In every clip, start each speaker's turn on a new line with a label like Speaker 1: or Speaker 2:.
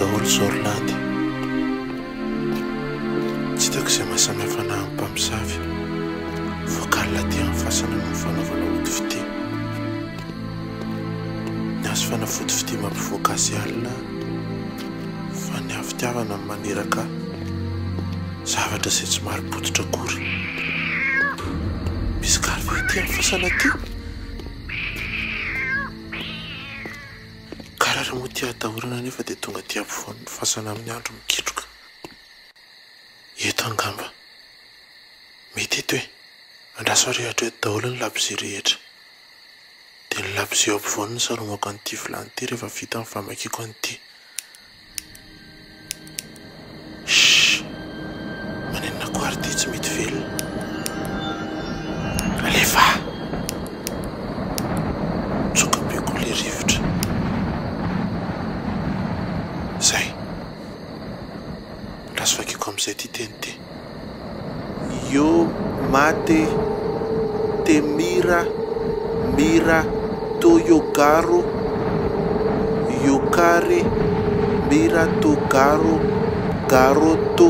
Speaker 1: daholo zao lady tsy hitako izay mahasamihafa anahy amin'ny mpamosavy voakalina ty amin'ny fasana no fanaovana hody fity ny azo fanafody fity mampivoaka azy alina fa ny havitiavana ny maneraka zavatra izay tsy mari-pototra akory misy karve ty amin'ny fasana ty karaha moa ty atahorana nefa dia tonga ty ampovoany ny fasana amin'ny andro mikitroka eto angamba mety eto hoe andraso arehatra eto daholo ny labozia rehetra dia ny labozia eo ampovoany ny saromako an'ity vilany ty rehefa vita amin'ny famakiako an'ity manenina koary ty tsy mety velona alefa tsoka beko le rivotra zay raso vakiko amin'izay ty teny ty yo mate te mira to yogaro yokare mira to garoto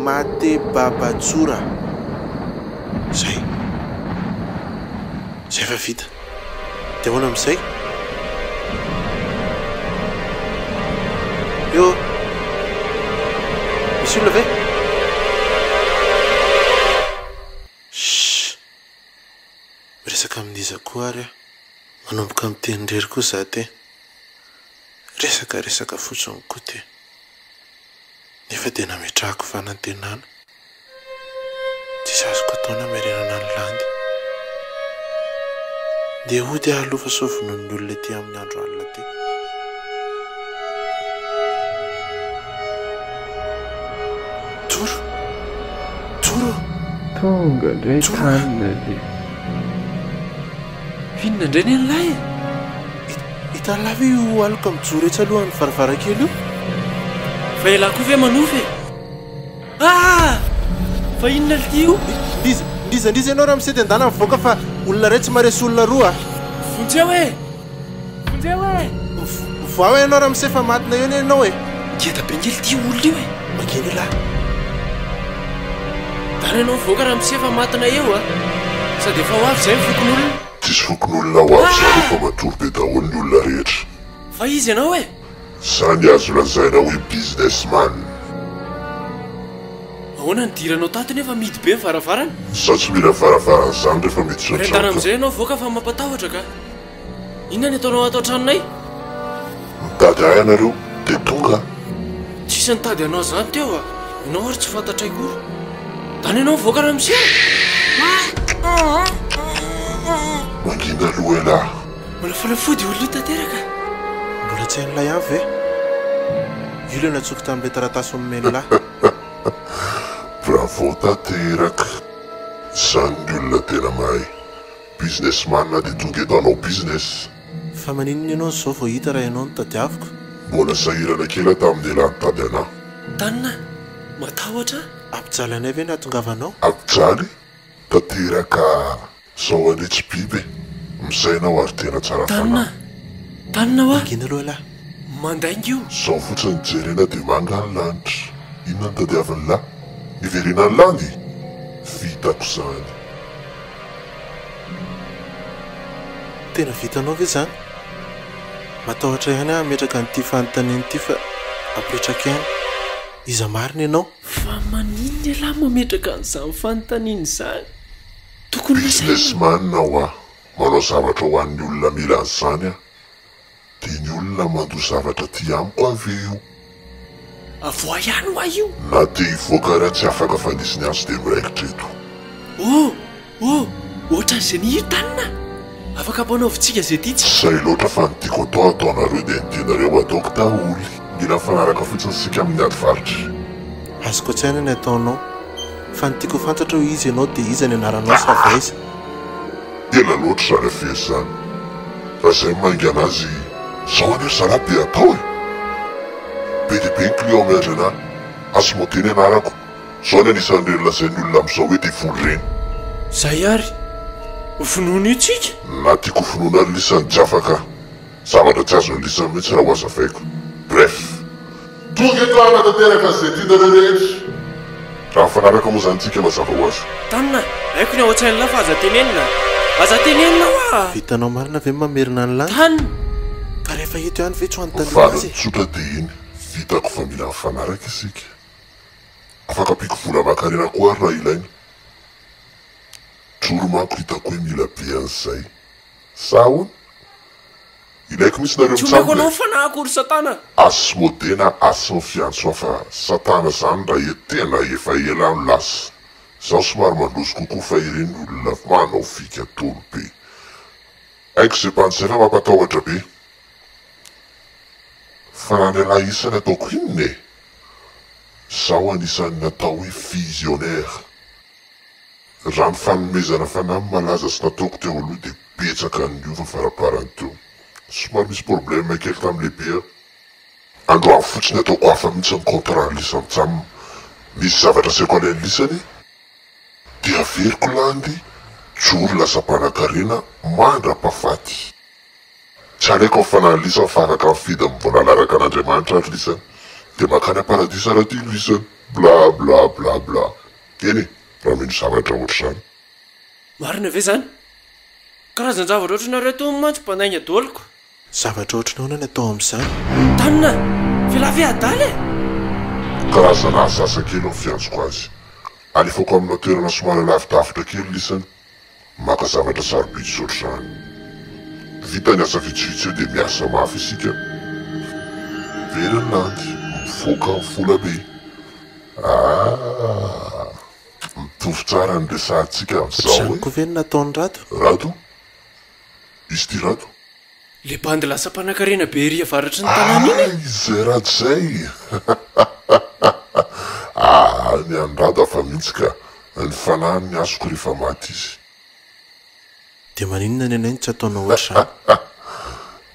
Speaker 1: mate babatsura zay fa vita dia hoana amin'izay yo misy olona ve miresaka amin'iza koa ary manomboka mitendrery koa za te resaka fotsiny koa te nefa dia nametrahako fanantenana tsisy azoko ataona mirenana ny landy dia hody ahalofa sofinony ny olona ty amin'ny andro alina ty toro
Speaker 2: tonga indray tanina le finona indray ny an'ilay
Speaker 1: hitan'lava io aloko mijoro etsy alohan'ny varavarakely io
Speaker 2: fa ialahy koa ve manofy fa inona lity io
Speaker 1: ndriza ianao raha misety andana mivoaka fa olona ray tsy maresy olona roa
Speaker 2: vonjeo e
Speaker 1: voa ianao raha misefa matina eo ny ianao e
Speaker 2: ngeda be ngely ty olona io e
Speaker 1: makeny lahy
Speaker 2: dana ianao mivoaka raha misefa matina eo sady efa ho avy izay mifokon'olona
Speaker 3: tsisy fokon'olona ho avy zany efa matory be daholo ny olona rehetra
Speaker 2: fa izy ianao e
Speaker 3: zany azo lazaina hoe businessman
Speaker 2: ahoana ny diranao tato nefa midy be mivaravarana
Speaker 3: sa tsy mila varavarana zany rehefa miditra
Speaker 2: rendana amin'izay ianao voaka fa mampatahotra ka inona ny ataonao atao tranonay
Speaker 3: mitady ahy anareo dia tonga
Speaker 2: tsisy nitady anao zany teo ianao ary tsy fantatray kory dany ianao mivoaka raha misy
Speaker 3: mangina aloha elahy
Speaker 2: mbola falafody olona tanteraka
Speaker 1: mbola tsy hain'ilay avy ve io le natsoky tamin'ilay taratasy ommenolahy
Speaker 3: bravo tanteraka zany ny olona tena mahay businessman na dia tonga eto anao business
Speaker 1: fa maninona ianao zao vao hita raha ianao no tadiaviko
Speaker 3: mbola sahirana kely tamin'ny elahy nitady anahy
Speaker 2: tanina matahotra
Speaker 1: ampijaly anay ve ny ahatongavanao
Speaker 3: ampijaly tanteraka zao anetsy biby misainao ary tena tsara fanahy
Speaker 2: tanina ho
Speaker 1: angina aloha lahy
Speaker 2: mandainga io
Speaker 3: zao fotsiny jerena dia manga ny lanitra inona ny tadiavany lahy niverena ny landy vitako zany
Speaker 1: tena vitanao ve zany matahotra ihany aho ametraka n'ity fanontaniany ity fa apetraka ihany iza marina ianao
Speaker 2: fa maninona alahy mametraka an'izany fanontaniany zany tokony
Speaker 3: businessman nao aho manao zavatra ho an'ny olona mila an'izany aho dia ny olona mandoa zavatra ty amiko avy io
Speaker 2: avoa ihany ho aho io
Speaker 3: na dia hivoaka raha tsy afaka fanisiny azy dia miraikitra eto
Speaker 2: ohatran'izay ny io tanina afaka mpanaovintsika zay ty tsy
Speaker 3: zay loatra fa nytiako atao ataonareo dia nitianareo ataoko taholy mila mifanaraka fotsiny sika amin'ny ady varitra
Speaker 1: azoko tsy haina ny ataonao fa nytiako fantatra hoe izy ianao dia iza ny anaranao sa vaiza
Speaker 3: ela loatra zany afesy zany raha izay mangy anazy zao anio zanahy dia atao e be dia be ny client miandry anahy azo moteny anarako zao ny anisan'ireny lazain'ny olona amin'izao hoe dia voly reny
Speaker 2: zay ary finoana io tsika
Speaker 3: na tiako finoana ny lisany jafaka zavatra tsy azony lisany mihitsy raha ho azafaiko bref tonga eto anatanteraka zay tiana rehetra raha mifanaraka moa zany tsika mazava ho azy
Speaker 2: tanina haiko ny ao an-tsainala fa aza tenenina aza tenenina oa
Speaker 1: vitanao marina ve mamerina ny lany
Speaker 2: tanina
Speaker 1: ka rehefa hito ihany ve tsy ho any taliana
Speaker 3: valiny
Speaker 1: azy
Speaker 3: tsotra dia iny vitako fa mila mifanaraka isika afaka ampiko vola makarena koa ary raha ilaina troro manko hitako hoe mila be an'izay sa hoana ilaiko mihitsy nareo
Speaker 2: tsombako anao
Speaker 3: mitsambo
Speaker 2: fanahako ory satana
Speaker 3: asy modena asy ny fiantsoa fa satana zany raha etena efa ela ny lasa zaho somary mandroso kokoa fa ireny olona manao fika tolo be aiko zay mpanisay fa mampatahotra be fa raha ny alahy isany ataoko inone zaho anisany natao hoe visionnaire raha ny fanomezana fanahy malaza sy nataoko teo aloha dia betsaka ny ova faraparany teo somary misy problème kely tamin'lehibe androany fotsiny ataoko hafa mihitsy ny contrat ny lisany tsamina misy zavatra saiko alainy lisany dia averiko landy joro lasa mpanan-karena mandra-pahafaty tsy alaiko ny fanahy ny lisany fa afaka mifidy amin'ny vola laraka an'Andriamanitra ary lisany dia makany aparadisa raha tia lisany bla bla bla bla eny raha mino zavatra ohatr'izany
Speaker 2: marina ve zany karazan-javatra ohatranareo to mantsy mpanaigna daoliko
Speaker 1: zavatra ohatranao ny atao amin'izany
Speaker 2: tanina filavy adaly
Speaker 3: karazana asasa kely ny fiantsoko azy alefako amina toerana somary lavidavitra kely lisany maka zavatra sarobidy ohatr'izany vita ny asa vitsivitsy eo dia miasa mafy isika velany landy mivoaka ny vola be mitovy tsara ny resantsika amin'izao
Speaker 1: zany koa ve ny nataony rato
Speaker 3: rato izy ty rato
Speaker 2: le bandy lasa mpanan-karena be ry avaratry ny tanàna iny
Speaker 3: izay rato zay ny andrado afa mihitsy ka ny fanahiny ny azoko rehefa maty izy
Speaker 1: dia maninona ny anainy tsy ataonao ohatr'izany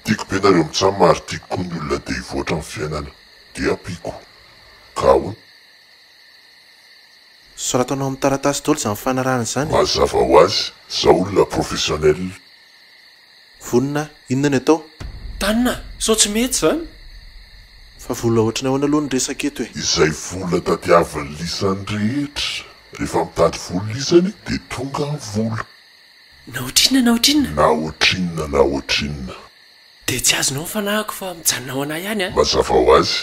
Speaker 3: tiako be nareo mitsamy ary tiako koa ny olona dia hivoatra amin'ny fiainana dia ampiko ka hono
Speaker 1: soratanao amin'ny taratasy daholo izany fanarahana izany
Speaker 3: mazava ho azy za olona professionnel
Speaker 1: vonina inona ny atao
Speaker 2: tanina sao tsy mety zany
Speaker 1: fa vola ohatrany ahoana aloha ny resaka eto e
Speaker 3: izay vola tadiavin'ny lisany rehetra rehefa mitady vola lisany dia tonga ny vola
Speaker 2: na ohatrinona
Speaker 3: na ohatrinona na ohatrinona
Speaker 2: dia tsy azonao fanahako fa mijanona ao anahy ihany a
Speaker 3: mazava ho azy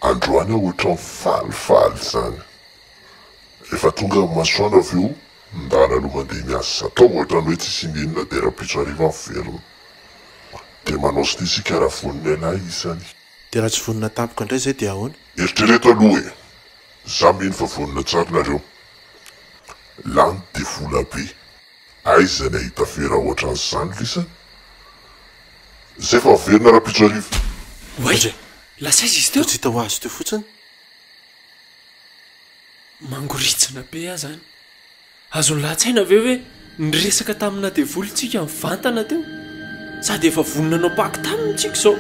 Speaker 3: androany aho ohatra ny falifaly zany rehefa tonga ny masoana avy eo ndana aloha mandeha miasa atao ohatra ny hoe tsisy inenina dia raha-pitso ariva miverina dia manao sy nisika raha voniny anahy izany
Speaker 1: dia raha tsy vonina tampoka indray zay dia ahoana
Speaker 3: eritrereto aloha e za mino fa vonina tsara nareo lany dia vola be aizany ahita fera ohatran'izany lisany zay fa miverina raha-pitso ariva
Speaker 2: oe lasa izy izy teo
Speaker 1: tsy hita ho azy teo fotsiny
Speaker 2: mangoritsina be ah zany azony lahatsaina aveo hoe nyresaka tamina devolontsika mivantana teo sady efa voninanao paky tamintsika zao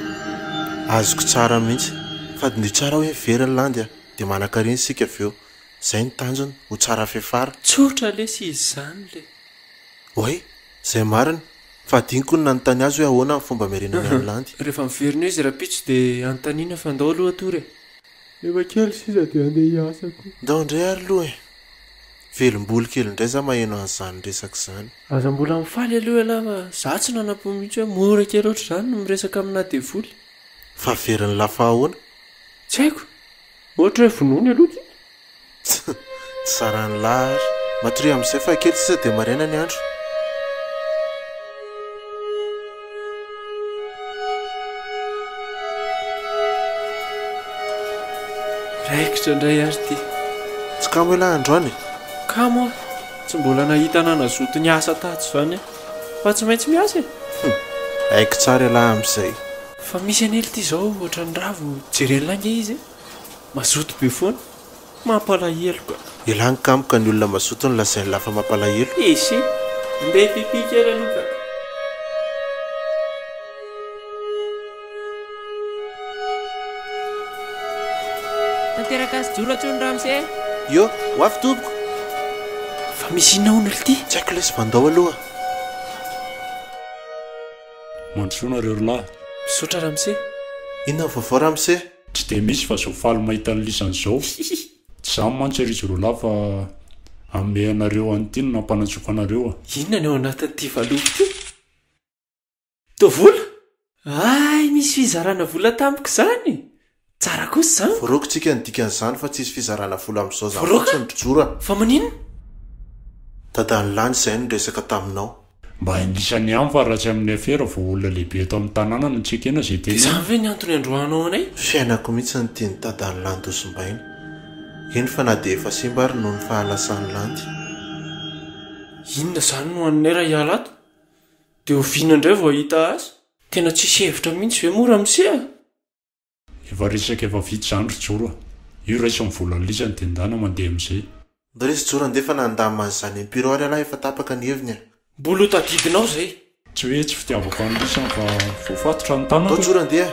Speaker 1: azoko tsara mihitsy fady ny tsara hoe veriny landy a dia manan-kareny sika aveo zay ny tanjony ho tsara fefara
Speaker 2: tsotra lesy izy zany le
Speaker 1: oe zay mariny fa diniko ny nanontany azy hoe ahoana ny fomba miarenany any landy
Speaker 2: rehefa miverina io izy raha-pitso dia antaniana fa ndao aloha atory e efa kely siza dia andeha hiasako
Speaker 1: ndao indray ary loha e velom-boly kely indray za maheno an'izany resaka izany
Speaker 2: aza mbola mifaly aloha aloha fa za tsy nanapo mihitsy hoe mora kely oatra izany no miresaka amina devoly
Speaker 1: fa veriny lafa ahoana
Speaker 2: tsy haiko ohatra hoe vonony aloha ty
Speaker 1: tsy sarany lahary matory amin'izay fa kely sisa dia maraina ny andro
Speaker 2: raikitra indray ary ty
Speaker 1: tsy kamo hoe lahy androany
Speaker 2: ka moa tsy mbola nahita nanazoto ny asa tato izany fa tsy maintsy miasa e
Speaker 1: haiko tsara lahy amin'izay
Speaker 2: fa misy anely ity izao ohatra ny ravo jerelonange izy mazoto be foana mampalahelo ka
Speaker 1: ilany kamoka ny olona mazoto ny lazainy lafa mampalahelo
Speaker 2: isy andeha pipikely aloha ka
Speaker 4: tanteraka azy joratsony ramse
Speaker 1: io ho avy toboko
Speaker 2: fa misy inona on'olo ity
Speaker 1: tsy haiko lesy vandao aloha
Speaker 5: mandrosoanareo lahy
Speaker 2: misaotra ramose
Speaker 1: inona vaovao ramose
Speaker 5: tsy dia misy fa zao faly mahita ny lisan'izao tsy zany mantsy arizy ro lahy fa ame anareo an'itiny nampanatsoka anareo
Speaker 2: inona ny ao anatin'ity valoko ty to vola ay misy fizarana vola tamiko zany tsara kosa zany
Speaker 1: voroko tsika nidikan'izany fa tsisy fizarana vola amin'izao zany
Speaker 2: Voroko?
Speaker 1: fotsiny dojora
Speaker 2: fa maninona
Speaker 1: dadany lany izay no resaka taminao
Speaker 5: mba indrisany ihany fa raha tsy amin'ny afera vo olona lehibe eto amin'ny tanàna no tsika ena zay
Speaker 2: dia
Speaker 5: tena
Speaker 2: zany ve ny antony androanao anay
Speaker 1: fiainako mihitsy ny tiany dadany lany dosimbaina eny fa na dia efa simba ary noho ny fahalasany landy
Speaker 2: inona zany no annay raha hiala ato dia oviana indray vao hahita azy tena tsisy hevitra mihitsy ve mora misea
Speaker 5: efa resaka efa vitsy zany ry joro io raisa mivolan'ny lisany tendana mandeha amin'izay
Speaker 1: ndo resy jora ndefa nandamanyzany impiro ary alahy efa tapaka ny heviny a
Speaker 2: mbola ho tadidinao zay
Speaker 5: tsy hoe tsy fitiavako ny lisany fa voafatotra ny tanana
Speaker 1: tao jora ndeha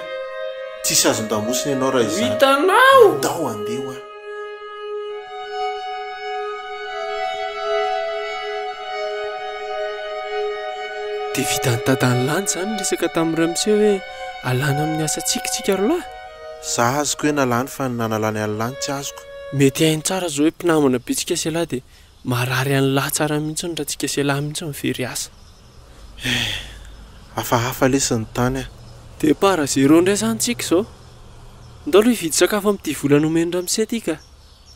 Speaker 1: tsisy azon-damosiny ianao raha izany
Speaker 2: hitanao
Speaker 1: tao andeho a
Speaker 2: dia vita ny tadany lany zany resaka tamin'ny ramose hoe alana amin'ny asa tsikitsika rolahy
Speaker 1: za azoko hoe nalany fa ny nanalany any lany tsy azoko
Speaker 2: mety hainy tsara zao hoe mpinamana be tsika sy lahy dia marary any lahy tsara mihitsy ny raha tsika sy lahy mihitsy mivery asa
Speaker 1: hafahafa lesiny tany a
Speaker 2: dia para zero indray zany tsika izao ndao aloha hividy sakafo amin'ity volana omeny ramose ty ka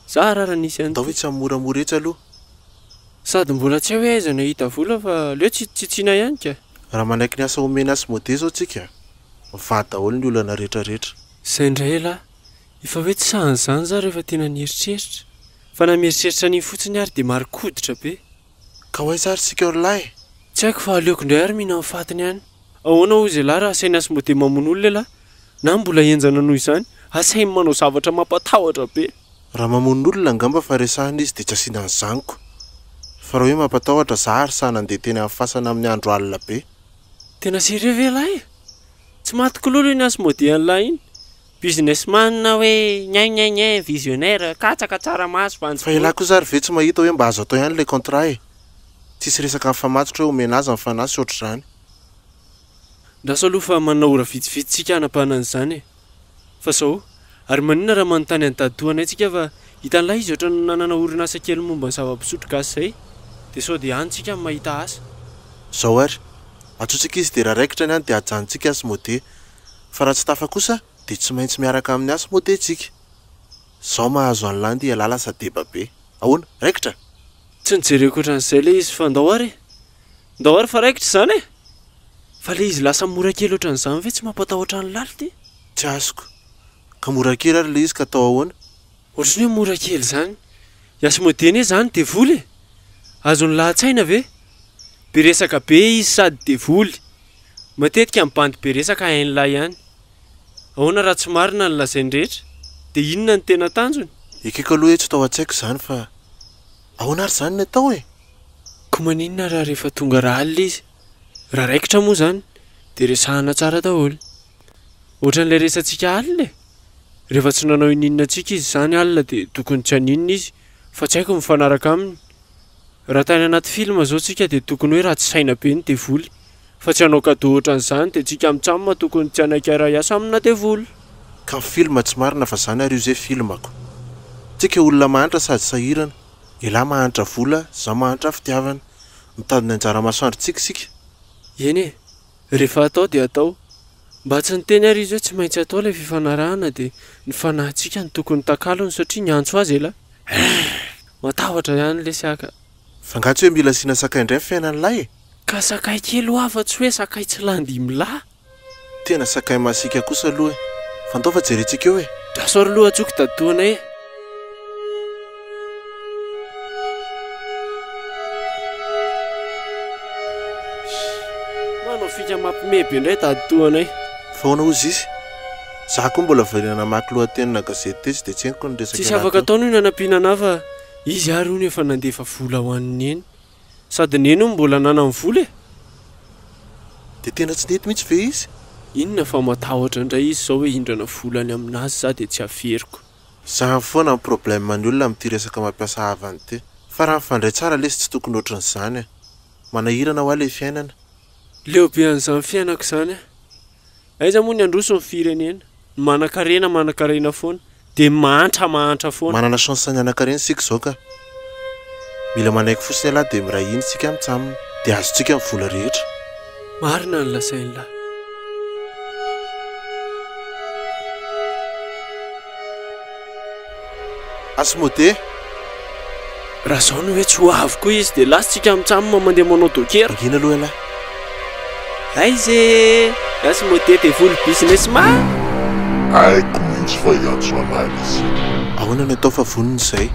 Speaker 2: za rara nisy
Speaker 1: ndao
Speaker 2: any
Speaker 1: hoe tsy amoramora etsy aloha
Speaker 2: sady mbola tsy hoe aizana hita vola fa leo tsitsitsiana ihany ka
Speaker 1: raha manaiky ny asa omeny asy mode zao tsika mivady daholo ny olana rehetrarehetra
Speaker 2: izay indray lahy efa hoe tsy sahany zany za rehefa tena nieritreritra fa na mieritreritra ny fotsiny ary dia marikoditra be
Speaker 1: ka ho aiza ary sika orolahy
Speaker 2: tsy haiko fa aleoko indray ary mihina mifatiny ihany ahoana ho izay lahy raha asainy asy mode mamono olona lahy na mbola enjana noho izany asainy manao zavatra mampatahotra be
Speaker 1: raha mamono olona angamba fa resahana izy dia tsy asiana ny zaniko fa raha hoe mampatahotra za ary sa nandeha teny amin'ny fasana amin'ny andro alina be
Speaker 2: tena sérieux ve lahy tsy matikololo iny asy mode an'lahy iny businessman na hoe nyaignaignain visionnaire katsaka tsara maso
Speaker 1: fa ilahy koa za ry ve tsy mahita hoe mba azo atao ihany ilay contrat e tsisy resaka mifamatotra hoe omena azy amin'ny fanahy sy oatra izany
Speaker 2: ndraso aloha fa manahora vitsivitsitsika hanapahana an'izany e fa sao ary maninona raha manontany any-taditoana antsika fa hitan'lahy izy ohatra no nanana orinasa kely momba ny zava-pisotro gasy izay dia sao dia anytsika ny mahita asa
Speaker 1: zao ary atsotsika izy dia raha raikitra ny any dia ajanontsika asy mode fa raha tsy tafa kosa dia tsy maintsy miaraka amin'ny asy mode tsika zao mahazo any landy alala sadeba be ahoana raikitra
Speaker 2: tsy nijereko ohatran'izay le izy fa ndao ary fa raikitra izany e fa le izy lasa mora kely ohatran'izany ve tsy mampatahotra ny lali ty
Speaker 1: tsy azoko ka mora kely ary le izy ka atao ahoana
Speaker 2: ohatrany hoe mora kely zany iasy modeny e zany de voly e azony lahatsaina ve be resaka be izy sady de voly matetika amin'ny bandy be resaka hain'lahy ihany ahoana raha tsy marina ny lazainy rehetra dia inona ny tena tanjony
Speaker 1: ekeko aloha hoe tsy tao an-tsaiko izany fa ahoana ary izany ny atao e
Speaker 2: ko maninona raha rehefa tonga raha alina izy raha raikitra moa zany dia resahana tsara daholo ohatran'ilay resantsika alina e rehefa tsy nanao ininona antsika izy izany alina dia tokony tsy haninona izy fa tsy haiko mifanaraka aminy raha tany anaty filma zao tsika dia tokony hoe raha tsy saina be ny dia voly fa tsy hanao kado ohatran'izany dia tsika mitsamma tokony tsy hanaiky raha hiasa amina dia voly
Speaker 1: ka ny filma tsy marina fa zany ary io izay filmako tsika olona mahantra sady sahirana ilahy mahantra vola za mahantra fitiavana mitadiny anjara masoandro tsikisika
Speaker 2: eny e rehefa atao dia atao mba tsy niteny ary izy hoe tsy maintsy atao ilay fifanarahana dia ny fanahintsika ny tokony takalony satria ny antso azy ela matahotra ihany le siaka
Speaker 1: fa ngatsy hoe mila asiana sakay indray fiainany lahy e
Speaker 2: ka sakay kely ho afa tsy hoe sakay tsy landimlahy
Speaker 1: tena sakay masika kosa aloha e fa ndao fa jerentsika eo e
Speaker 2: drasoary loha atsoky taditoana e manao fika mampimeby indray taditoanay
Speaker 1: fa hoana ozy izy za koa mbola varinana maky lohatenina gazety tesy dia tsy henoko ny resaka
Speaker 2: tsisy afaka atao noho nanampianana fa izy ary ony efa nandefa vola ho an'ny eny sady ny eny o mbola nanany vola e
Speaker 1: dia tena tsy nety mihitsy ve izy
Speaker 2: inona fa matahotra indray izy zao hoe hindrana volany aminazy za dia tsy aferiko
Speaker 1: za foana ny problème ny olona amin'ity resaka mampiasa havany ty fa raha mifandray tsara lesy tsy tokony ohatran'izany e manahirana ho ahy ilay fiainana
Speaker 2: leobean'izany fiainako izany a aiza moa ny androso ny firenena manan-karena foana dia mahantra foana
Speaker 1: manana chance ny anan-karena sika izao ka mila manaiky fosiny alahy dia mirahiny sika mitsamina dia azontsika amin'ny vola rehetra
Speaker 2: marina ny lasain'lahy
Speaker 1: asmode
Speaker 2: raha izao no hoe tsy ho avy koa izy dia lasintsika mitsamina mandeha manao dokera
Speaker 1: angina aloha alahy
Speaker 2: aize asmode dia volo business ma
Speaker 3: haiko mihitsy fa iantso analy izy
Speaker 1: ahoana ny atao fa vonona izay